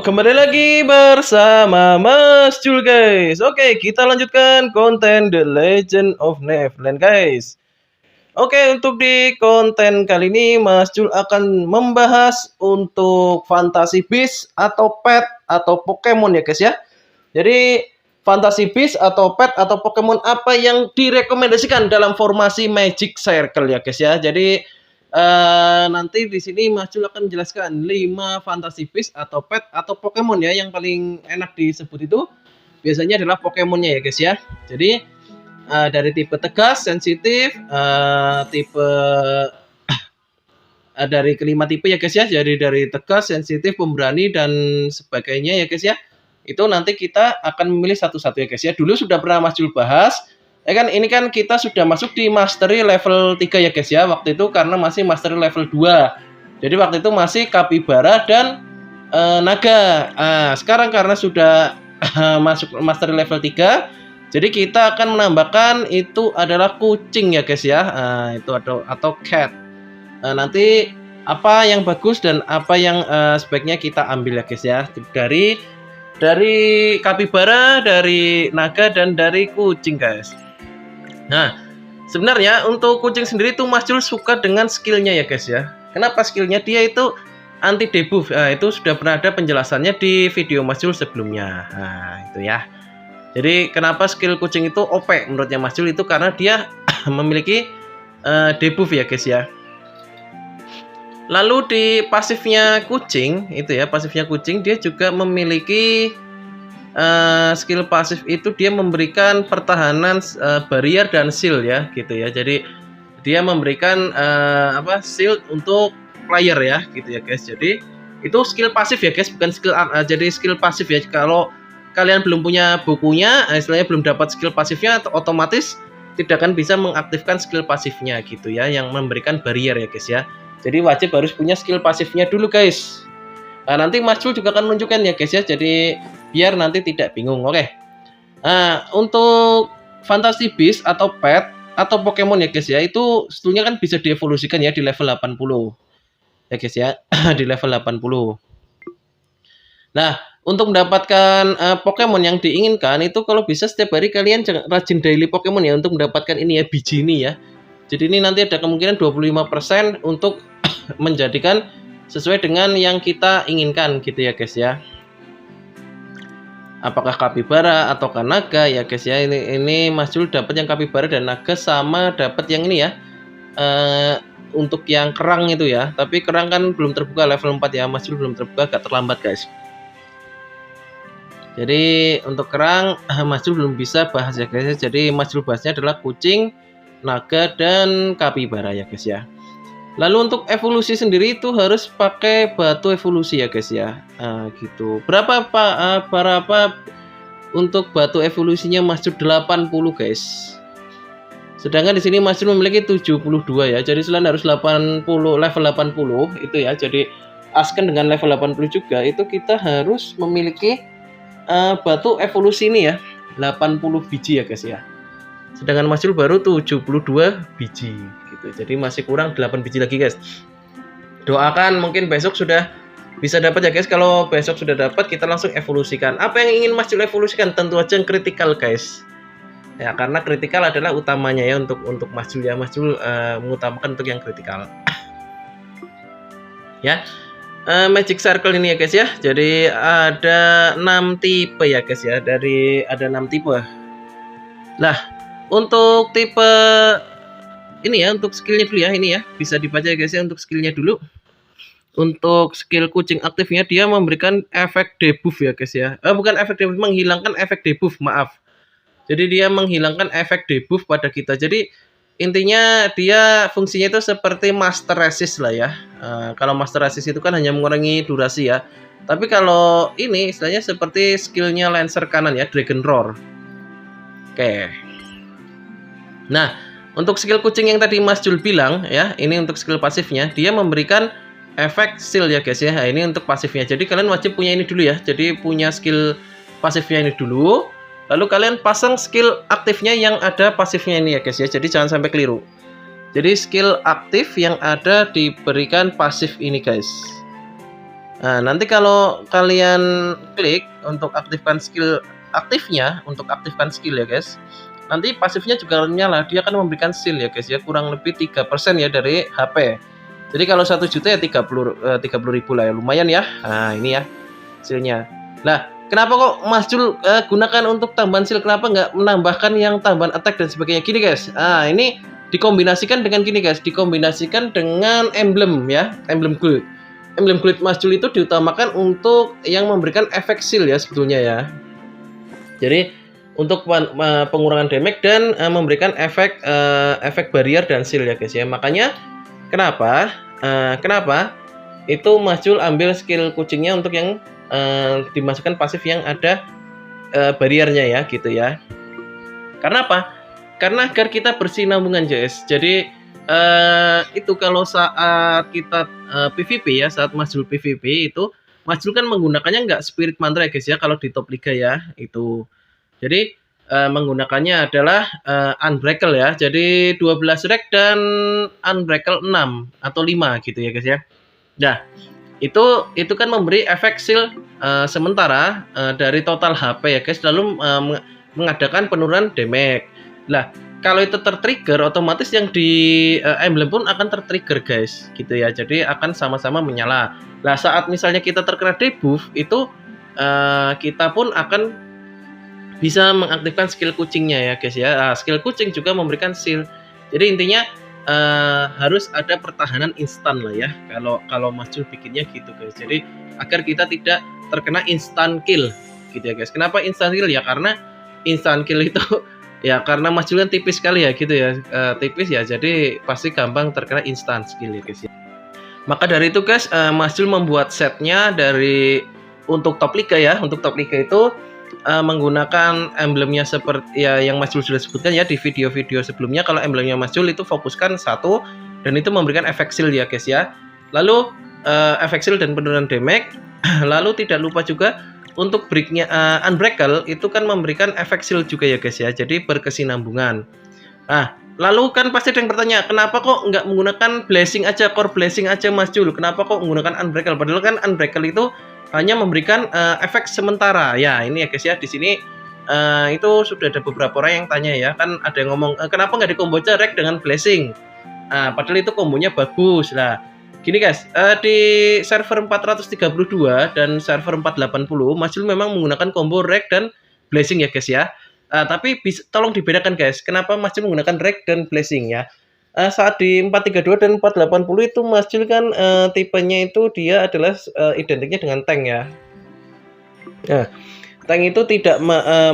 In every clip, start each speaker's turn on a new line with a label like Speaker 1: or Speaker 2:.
Speaker 1: kembali lagi bersama Mas Jul guys. Oke, kita lanjutkan konten The Legend of Neverland guys. Oke, untuk di konten kali ini Mas Jul akan membahas untuk Fantasy Beast atau Pet atau Pokemon ya guys ya. Jadi Fantasy Beast atau Pet atau Pokemon apa yang direkomendasikan dalam formasi Magic Circle ya guys ya. Jadi nanti di sini Mas Jul akan menjelaskan 5 Fantasy Beast atau Pet atau Pokemon ya yang paling enak disebut itu biasanya adalah Pokemonnya ya guys ya. Jadi dari tipe tegas, sensitif, tipe dari kelima tipe ya guys ya. Jadi dari tegas, sensitif, pemberani dan sebagainya ya guys ya. Itu nanti kita akan memilih satu-satu ya guys ya. Dulu sudah pernah Mas Jul bahas. Kan ini kan kita sudah masuk di mastery level 3 ya guys ya. Waktu itu karena masih mastery level 2. Jadi waktu itu masih Capybara dan naga. Sekarang karena sudah masuk mastery level 3, jadi kita akan menambahkan itu adalah kucing ya guys ya. Itu atau cat. Nanti apa yang bagus dan apa yang sebaiknya kita ambil ya guys ya. Dari Capybara, dari naga dan dari kucing guys. Nah, sebenarnya untuk kucing sendiri tuh Mas Jul suka dengan skillnya ya guys ya. Kenapa skillnya? Dia itu anti debuff. Itu sudah pernah ada penjelasannya di video Mas Jul sebelumnya. Nah, itu ya. Jadi kenapa skill kucing itu OP menurutnya Mas Jul itu karena dia memiliki debuff ya guys ya. Lalu di pasifnya kucing itu ya, pasifnya kucing dia juga memiliki skill pasif itu dia memberikan pertahanan barrier dan shield ya gitu ya. Jadi dia memberikan shield untuk player ya gitu ya guys. Jadi itu skill pasif ya guys, bukan skill jadi skill pasif ya. Kalau kalian belum punya bukunya, istilahnya belum dapat skill pasifnya, otomatis tidak akan bisa mengaktifkan skill pasifnya gitu ya, yang memberikan barrier ya guys ya. Jadi wajib harus punya skill pasifnya dulu guys. Nah, nanti Mas Jul juga akan menunjukkan ya guys ya. Jadi biar nanti tidak bingung. Oke. Nah, untuk Fantasy Beast atau Pet atau Pokemon ya guys ya, itu sebetulnya kan bisa dievolusikan ya di level 80. Ya guys ya, di level 80. Nah, untuk mendapatkan Pokemon yang diinginkan itu kalau bisa setiap hari kalian rajin daily Pokemon ya untuk mendapatkan ini ya, biji ini ya. Jadi ini nanti ada kemungkinan 25% untuk menjadikan sesuai dengan yang kita inginkan gitu ya guys ya. Apakah Capybara atau naga ya guys ya. Ini Mas Jul dapat yang Capybara dan naga sama dapat yang ini ya. Untuk yang kerang itu ya. Tapi kerang kan belum terbuka level 4 ya. Mas Jul belum terbuka, agak terlambat guys. Jadi untuk kerang Mas Jul belum bisa bahas ya guys. Jadi Mas Jul bahasnya adalah kucing, naga dan Capybara ya guys ya. Lalu untuk evolusi sendiri itu harus pakai batu evolusi ya guys ya. Gitu. Berapa untuk batu evolusinya Mas Jul? 80 guys. Sedangkan di sini Mas Jul memiliki 72 ya. Jadi selain harus 80 level 80 itu ya. Jadi asken dengan level 80 juga itu kita harus memiliki batu evolusi ini ya. 80 biji ya guys ya. Sedangkan Mas Jul baru 72 biji gitu. Jadi masih kurang 8 biji lagi guys. Doakan mungkin besok sudah bisa dapat ya guys. Kalau besok sudah dapat kita langsung evolusikan. Apa yang ingin Mas Jul evolusikan? Tentu aja yang kritikal guys. Ya karena kritikal adalah utamanya ya untuk Mas Jul ya. Mas Jul mengutamakan untuk yang kritikal. Ya. Magic Circle ini ya guys ya. Jadi ada 6 tipe ya guys ya. Ada 6 tipe. Nah, untuk tipe ini ya, untuk skillnya dulu ya, ini ya bisa dibaca ya guys ya untuk skillnya dulu. Untuk skill kucing aktifnya dia memberikan efek debuff ya guys ya. Bukan efek debuff, menghilangkan efek debuff, maaf. Jadi dia menghilangkan efek debuff pada kita. Jadi intinya dia fungsinya itu seperti Master Resist lah ya. Kalau Master Resist itu kan hanya mengurangi durasi ya. Tapi kalau ini istilahnya seperti skillnya Lancer kanan ya, Dragon Roar. Oke. Nah, untuk skill kucing yang tadi Mas Jul bilang ya, ini untuk skill pasifnya, dia memberikan efek shield ya guys ya. Nah, ini untuk pasifnya. Jadi kalian wajib punya ini dulu ya. Jadi punya skill pasifnya ini dulu. Lalu kalian pasang skill aktifnya yang ada pasifnya ini ya guys ya. Jadi jangan sampai keliru. Jadi skill aktif yang ada diberikan pasif ini guys. Nah, nanti kalau kalian klik untuk aktifkan skill aktifnya, untuk aktifkan skill ya guys, nanti pasifnya juga nyala. Dia akan memberikan seal ya guys ya, kurang lebih 3% ya dari HP. Jadi kalau 1 juta ya 30 ribu lah ya, lumayan ya. Nah ini ya sealnya. Nah kenapa kok Mas Jul gunakan untuk tambahan seal, kenapa nggak menambahkan yang tambahan attack dan sebagainya gini guys. Nah ini dikombinasikan dengan gini guys, dikombinasikan dengan emblem ya, emblem gold. Emblem Guild Mas Jul itu diutamakan untuk yang memberikan efek seal ya sebetulnya ya. Jadi untuk pengurangan damage dan memberikan efek efek barrier dan seal ya guys ya. Makanya kenapa itu Mas Jul ambil skill kucingnya untuk yang dimasukkan pasif yang ada barriernya ya gitu ya. Karena apa? Karena agar kita bersinambungan guys. Jadi itu kalau saat kita PVP ya, saat Mas Jul PVP itu Mas Jul kan menggunakannya nggak spirit mantra ya guys ya, kalau di top liga ya itu. Jadi menggunakannya adalah unbreakable ya. Jadi 12 rek dan unbreakable 6 atau 5 gitu ya guys ya. Nah, itu kan memberi efek seal sementara dari total HP ya guys, lalu mengadakan penurunan damage. Lah, kalau itu tertrigger otomatis yang di emblem pun akan tertrigger guys gitu ya, jadi akan sama-sama menyala. Nah saat misalnya kita terkena debuff itu kita pun akan bisa mengaktifkan skill kucingnya ya guys ya. Nah, skill kucing juga memberikan seal, jadi intinya harus ada pertahanan instan lah ya kalau Mas Jul bikinnya gitu guys, jadi agar kita tidak terkena instant kill gitu ya guys. Kenapa instant kill ya, karena instant kill itu ya karena Mas Jul kan tipis sekali ya gitu ya, tipis ya, jadi pasti gampang terkena instant skill ya guys ya. Maka dari itu guys, Mas Jul membuat setnya dari untuk top liga ya. Untuk top liga itu menggunakan emblemnya seperti ya yang Mas Jul sudah sebutkan ya di video-video sebelumnya. Kalau emblemnya Mas Jul itu fokuskan satu dan itu memberikan efek seal ya guys ya. Lalu efek seal dan penurunan damage. Lalu tidak lupa juga untuk breaknya unbreakable itu kan memberikan efek seal juga ya guys ya, jadi berkesinambungan. Nah lalu kan pasti ada yang bertanya, kenapa kok nggak menggunakan blessing aja, core blessing aja Mas Jul, kenapa kok menggunakan unbreakable, padahal kan unbreakable itu hanya memberikan efek sementara ya. Ini ya guys ya, di sini itu sudah ada beberapa orang yang tanya ya, kan ada yang ngomong kenapa nggak dikombo rek dengan blessing, padahal itu kombonya bagus lah. Gini guys, di server 432 dan server 480 Mas Jul memang menggunakan combo rek dan blessing ya guys ya. Tapi tolong dibedakan guys, kenapa Mas Jul menggunakan rek dan blessing ya. Saat di 432 dan 480 itu Mas Jul kan tipenya itu dia adalah identiknya dengan tank ya. Nah, tank itu tidak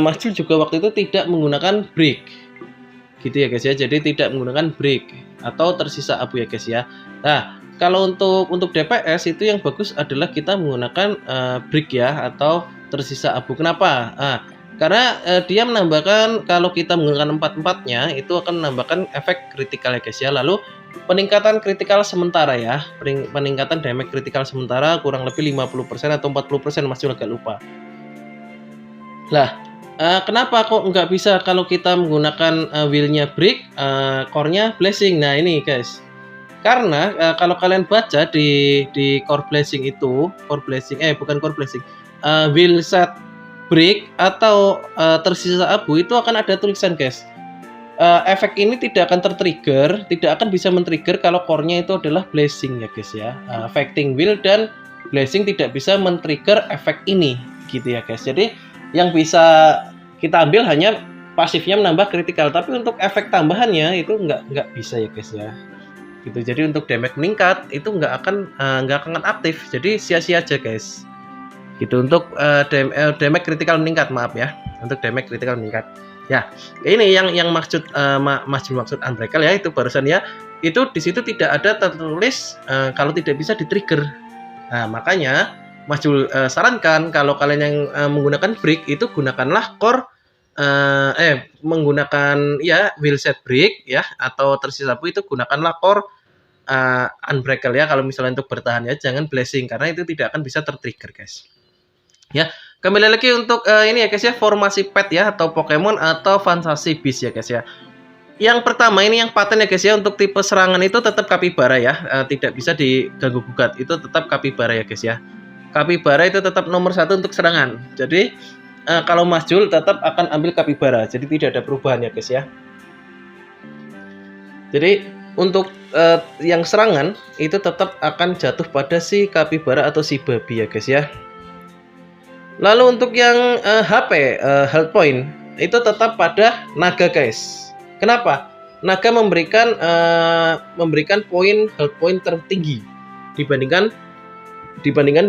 Speaker 1: Mas Jul juga waktu itu tidak menggunakan break. Gitu ya guys ya. Jadi tidak menggunakan break atau tersisa abu ya guys ya. Nah, kalau untuk DPS itu yang bagus adalah kita menggunakan break ya atau tersisa abu. Kenapa? Karena dia menambahkan, kalau kita menggunakan 4-4-nya itu akan menambahkan efek kritikal ya guys ya. Lalu peningkatan kritikal sementara ya, peningkatan damage kritikal sementara kurang lebih 50% atau 40%, Mas Jul agak lupa. Lah, kenapa kok nggak bisa kalau kita menggunakan wheel-nya break, core-nya blessing? Nah ini guys, karena kalau kalian baca di core blessing itu, wheel set break atau tersisa abu itu akan ada tulisan guys. Efek ini tidak akan tertrigger, tidak akan bisa men-trigger kalau core-nya itu adalah blessing ya guys ya. Affecting wheel dan blessing tidak bisa men-trigger efek ini gitu ya guys. Jadi yang bisa kita ambil hanya pasifnya menambah kritikal, tapi untuk efek tambahannya itu nggak bisa ya guys ya. Gitu. Jadi untuk damage meningkat itu nggak akan aktif, jadi sia-sia aja guys. Gitu untuk damage kritikal meningkat, maaf ya, untuk damage kritikal meningkat. Ya, ini yang maksud maksud unbreakable ya, itu barusan ya. Itu di situ tidak ada tertulis kalau tidak bisa di-trigger. Nah, makanya Mas Jul sarankan kalau kalian yang menggunakan break itu gunakanlah core menggunakan ya wheel set break ya atau tersisa abu, itu gunakanlah core unbreakable ya kalau misalnya untuk bertahan ya, jangan blessing karena itu tidak akan bisa tertrigger guys. Ya, kembali lagi untuk ini ya guys ya, formasi pet ya atau Pokemon atau Fantasi Beast ya guys ya. Yang pertama ini yang paten ya guys ya, untuk tipe serangan itu tetap Capybara ya, tidak bisa diganggu gugat, itu tetap Capybara ya guys ya. Capybara itu tetap nomor 1 untuk serangan. Jadi kalau Masjul tetap akan ambil Capybara. Jadi tidak ada perubahan ya guys ya. Jadi untuk yang serangan itu tetap akan jatuh pada si Capybara atau si babi ya guys ya. Lalu untuk yang HP health point itu tetap pada naga guys. Kenapa? Naga memberikan poin health point tertinggi dibandingkan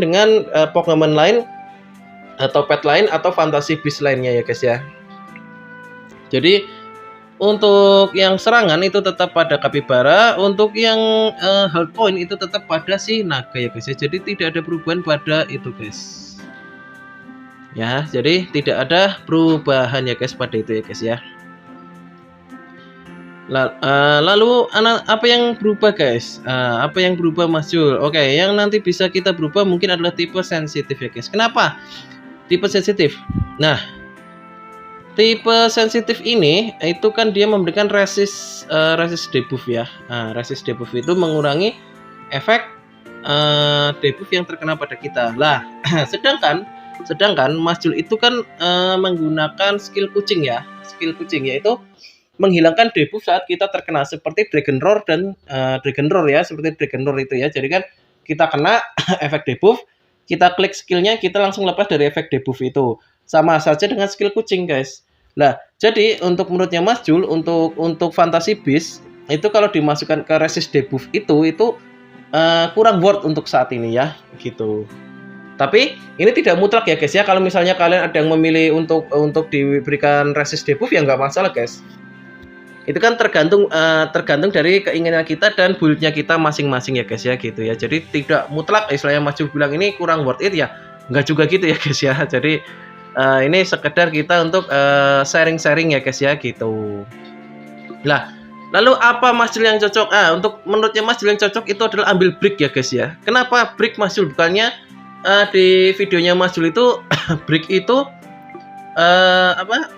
Speaker 1: dengan Pokemon lain atau pet lain atau fantasy beast lainnya ya guys ya. Jadi untuk yang serangan itu tetap pada Capybara, untuk yang health point itu tetap pada si naga ya guys ya. Jadi tidak ada perubahan pada itu guys. Ya, jadi tidak ada perubahan ya guys pada itu ya guys ya. Lalu apa yang berubah guys? Apa yang berubah Masjul? Oke, yang nanti bisa kita berubah mungkin adalah tipe sensitif ya guys. Kenapa tipe sensitif? Nah, tipe sensitif ini itu kan dia memberikan resist debuff ya. Resist debuff itu mengurangi efek debuff yang terkena pada kita. Lah, sedangkan Masjul itu kan menggunakan skill kucing ya. Skill kucing yaitu menghilangkan debuff saat kita terkena seperti Dragon Roar dan Dragon Roar ya, seperti Dragon Roar itu ya. Jadi kan kita kena efek debuff, kita klik skillnya, kita langsung lepas dari efek debuff itu. Sama saja dengan skill kucing guys. Nah, jadi untuk menurutnya Masjul untuk Fantasy Beast itu kalau dimasukkan ke resist debuff itu kurang worth untuk saat ini ya, gitu. Tapi ini tidak mutlak ya guys ya. Kalau misalnya kalian ada yang memilih untuk diberikan resist debuff ya nggak masalah guys. Itu kan tergantung dari keinginan kita dan build-nya kita masing-masing ya guys ya, gitu ya. Jadi tidak mutlak istilahnya Masjul bilang ini kurang worth it ya, nggak juga gitu ya guys ya. Jadi ini sekedar kita untuk sharing-sharing ya guys ya, gitu. Nah, lalu apa Masjul yang cocok? Untuk menurutnya Masjul yang cocok itu adalah ambil brick ya guys ya. Kenapa brick Masjul? Bukannya di videonya Masjul itu brick itu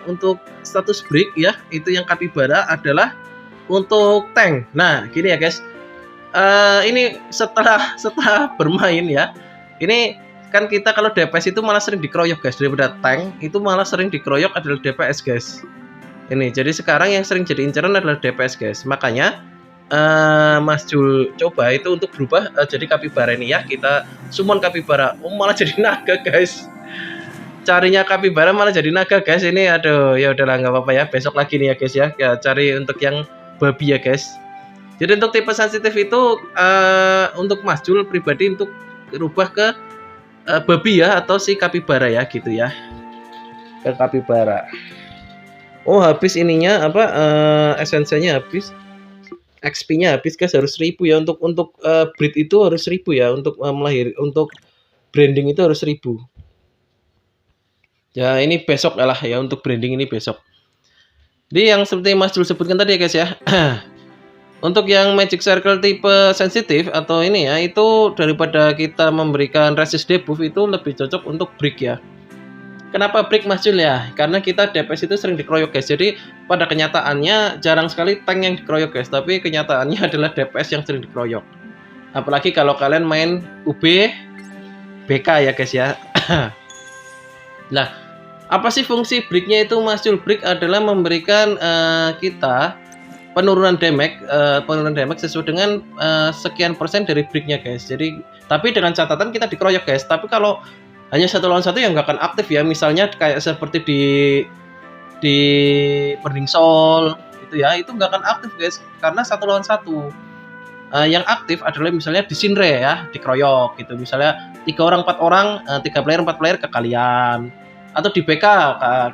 Speaker 1: untuk status break ya, itu yang Capybara adalah untuk tank. Nah gini ya guys, ini setelah bermain ya, ini kan kita kalau DPS itu malah sering dikeroyok guys, daripada tank itu malah sering dikeroyok adalah DPS guys. Ini jadi sekarang yang sering jadi inceran adalah DPS guys. Makanya Masjul coba itu untuk berubah jadi Capybara ini ya, kita summon Capybara. Malah jadi naga guys. Carinya Capybara malah jadi naga guys. Ini aduh, ya udahlah nggak apa-apa ya, besok lagi nih ya guys ya, cari untuk yang babi ya guys. Jadi untuk tipe sensitif itu untuk Masjul pribadi untuk rubah ke babi ya, atau si Capybara ya, gitu ya, ke Capybara. Oh habis ininya esensinya habis, XP-nya habis guys, harus 1000 ya. Untuk breed itu harus 1000 ya, untuk untuk branding itu harus 1000. Ya ini besok lah ya, untuk branding ini besok. Jadi yang seperti Masjul sebutkan tadi ya guys ya. Untuk yang Magic Circle tipe sensitif atau ini ya, itu daripada kita memberikan resist debuff itu lebih cocok untuk break ya. Kenapa break Masjul ya? Karena kita DPS itu sering dikeroyok guys. Jadi pada kenyataannya jarang sekali tank yang dikeroyok guys, tapi kenyataannya adalah DPS yang sering dikeroyok. Apalagi kalau kalian main UB BK ya guys ya. Nah, apa sih fungsi breaknya itu Masjul? Break adalah memberikan kita penurunan damage sesuai dengan sekian persen dari breaknya guys. Jadi tapi dengan catatan kita dikeroyok guys. Tapi kalau hanya 1 lawan 1 yang nggak akan aktif ya. Misalnya kayak seperti di Burning Soul itu ya, itu nggak akan aktif guys karena 1 lawan 1. Yang aktif adalah misalnya di Shinre ya, dikeroyok gitu. Misalnya 3 orang 4 orang, 3 player 4 player ke kalian. Atau di BK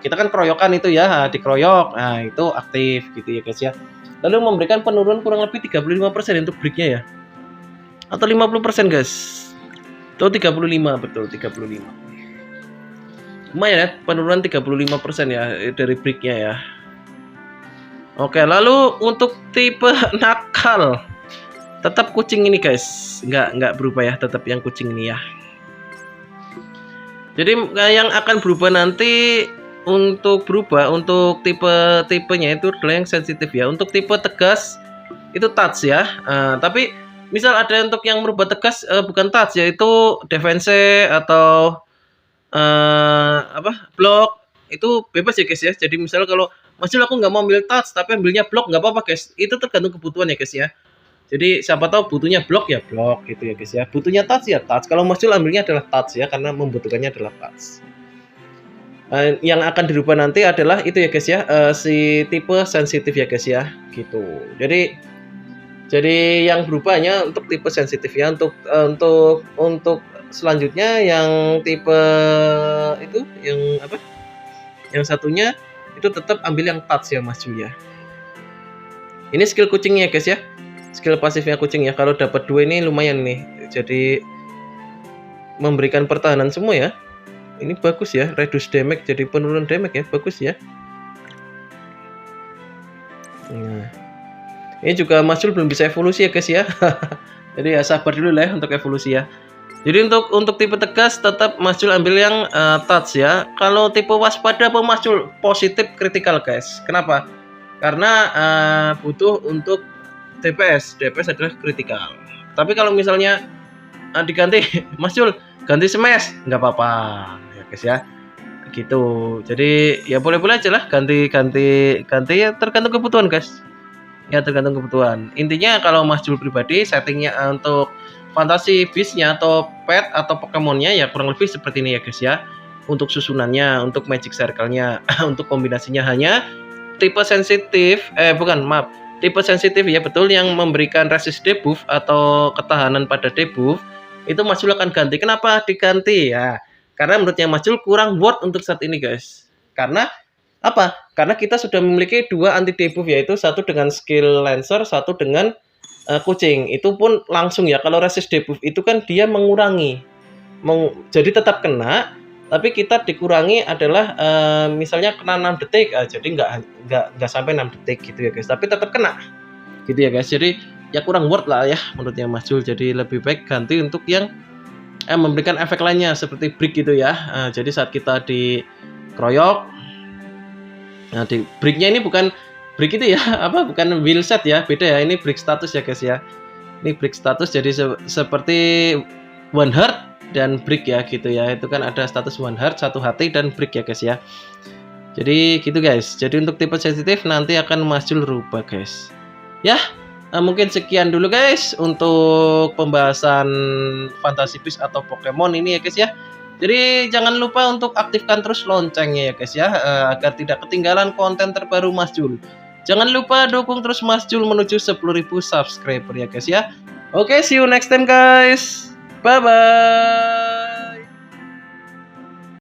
Speaker 1: kita kan keroyokan itu ya, dikeroyok, nah itu aktif gitu ya guys ya. Lalu memberikan penurunan kurang lebih 35% untuk breaknya ya, atau 50% guys. Itu 35, betul 35. Lumayan ya, penurunan 35% ya dari breaknya ya. Oke, lalu untuk tipe nakal tetap kucing ini guys, nggak berubah ya, tetap yang kucing ini ya. Jadi yang akan berubah nanti untuk tipenya itu adalah yang sensitif ya. Untuk tipe tegas itu touch ya. Tapi misal ada untuk yang merubah tegas bukan touch, yaitu defense atau blok, itu bebas ya guys ya. Jadi misal kalau Mas Jul aku nggak mau ambil touch tapi ambilnya blok, nggak apa-apa guys. Itu tergantung kebutuhan ya guys ya. Jadi siapa tahu butuhnya blok ya blok gitu ya guys ya. Butuhnya touch ya touch. Kalau Mas Jul ambilnya adalah touch ya, karena membutuhkannya adalah touch. Yang akan dirubah nanti adalah itu ya guys ya, si tipe sensitif ya guys ya, gitu. Jadi yang berubahnya untuk tipe sensitif ya, untuk selanjutnya yang tipe itu yang apa? Yang satunya itu tetap ambil yang touch ya Mas Jul ya. Ini skill kucingnya guys ya. Skill pasifnya kucing ya. Kalau dapat 2 ini lumayan nih. Jadi memberikan pertahanan semua ya. Ini bagus ya, reduce damage, jadi penurunan damage ya, bagus ya. Nah, ini juga Mas Jul belum bisa evolusi ya guys ya. Jadi ya sabar dulu lah ya untuk evolusi ya. Jadi untuk tipe tegas tetap Mas Jul ambil yang touch ya. Kalau tipe waspada apa Mas Jul? Positif critical guys. Kenapa? Karena butuh untuk DPS adalah critical. Tapi kalau misalnya diganti Mas Jul ganti smash nggak apa-apa ya guys ya, gitu. Jadi ya boleh-boleh aja lah ganti ya, tergantung kebutuhan guys ya, tergantung kebutuhan. Intinya kalau Mas Jul pribadi settingnya untuk fantasi beastnya atau pet atau Pokemonnya ya kurang lebih seperti ini ya guys ya. Untuk susunannya, untuk magic circle-nya, untuk kombinasinya hanya tipe sensitif tipe sensitif ya betul, yang memberikan resist debuff atau ketahanan pada debuff itu Mas Jul akan ganti. Kenapa diganti ya? Karena menurutnya Mas Jul kurang worth untuk saat ini guys. Karena apa? Karena kita sudah memiliki 2 anti debuff, yaitu satu dengan skill Lancer, satu dengan kucing. Itu pun langsung ya. Kalau resist debuff itu kan dia mengurangi, jadi tetap kena, tapi kita dikurangi adalah misalnya kena 6 detik, jadi nggak sampai 6 detik gitu ya guys, tapi tetap kena gitu ya guys. Jadi ya kurang worth lah ya menurutnya Mas Jul. Jadi lebih baik ganti untuk yang memberikan efek lainnya seperti break gitu ya. Jadi saat kita dikeroyok, nah di breaknya ini bukan break itu ya, bukan will set ya, beda ya. Ini break status ya guys ya. Ini break status, jadi seperti one heart dan break ya gitu ya. Itu kan ada status one heart, 1 hati dan break ya guys ya. Jadi gitu guys. Jadi untuk tipe sensitif nanti akan Mas Jul rubah guys. Ya, mungkin sekian dulu guys untuk pembahasan Fantasy Beast atau Pokemon ini ya guys ya. Jadi jangan lupa untuk aktifkan terus loncengnya ya guys ya, agar tidak ketinggalan konten terbaru Mas Jul. Jangan lupa dukung terus Mas Jul menuju 10.000 subscriber ya guys ya. Oke, see you next time guys. Bye bye.